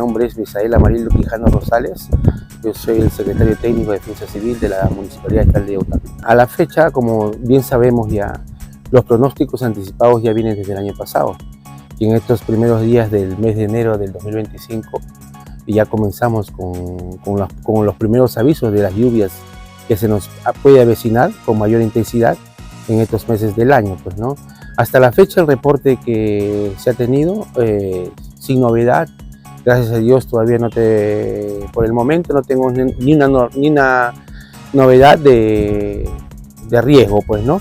nombre es Misael Amarildo Quijano Rosales. Yo soy el secretario técnico de Defensa Civil de la Municipalidad Estatal de Yaután. A la fecha, como bien sabemos ya, los pronósticos anticipados ya vienen desde el año pasado. Y en estos primeros días del mes de enero del 2025 ya comenzamos con los primeros avisos de las lluvias que se nos puede avecinar con mayor intensidad en estos meses del año, pues, ¿no? Hasta la fecha el reporte que se ha tenido, sin novedad, gracias a Dios todavía por el momento no tengo ni una novedad de riesgo, pues, ¿no?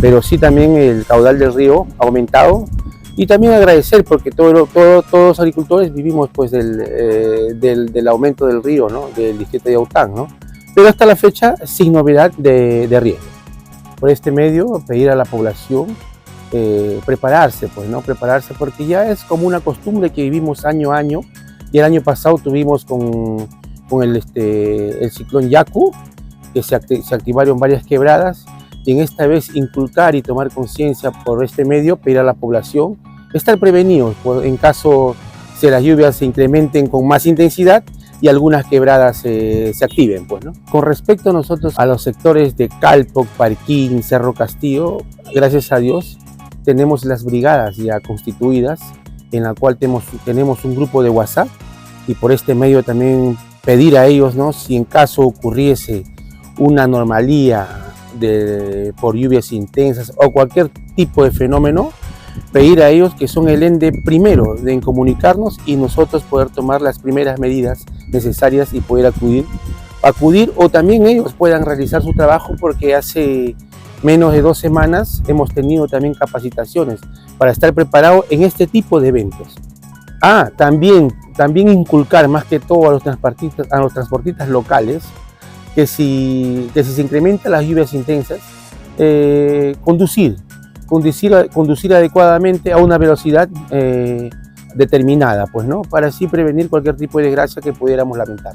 Pero sí también el caudal del río ha aumentado y también agradecer porque todos los agricultores vivimos pues del aumento del río, ¿no? Del distrito de Yaután, ¿no? Pero hasta la fecha sin novedad de riesgo. Por este medio pedir a la población prepararse, pues, ¿no? Prepararse porque ya es como una costumbre que vivimos año a año. Y el año pasado tuvimos con el ciclón Yaku, que se activaron varias quebradas, y en esta vez inculcar y tomar conciencia por este medio, pedir a la población estar prevenidos en caso de las lluvias se incrementen con más intensidad y algunas quebradas se activen, pues, ¿no? Con respecto a nosotros a los sectores de Calpoc, Parquín, Cerro Castillo, gracias a Dios tenemos las brigadas ya constituidas, en la cual tenemos un grupo de WhatsApp, y por este medio también pedir a ellos, ¿no? Si en caso ocurriese una anomalía por lluvias intensas o cualquier tipo de fenómeno, pedir a ellos que son el ente primero en comunicarnos y nosotros poder tomar las primeras medidas necesarias y poder acudir o también ellos puedan realizar su trabajo, porque hace menos de 2 semanas hemos tenido también capacitaciones para estar preparados en este tipo de eventos. También inculcar más que todo a los transportistas locales que si se incrementan las lluvias intensas, conducir adecuadamente a una velocidad determinada, pues, ¿no? Para así prevenir cualquier tipo de desgracia que pudiéramos lamentar.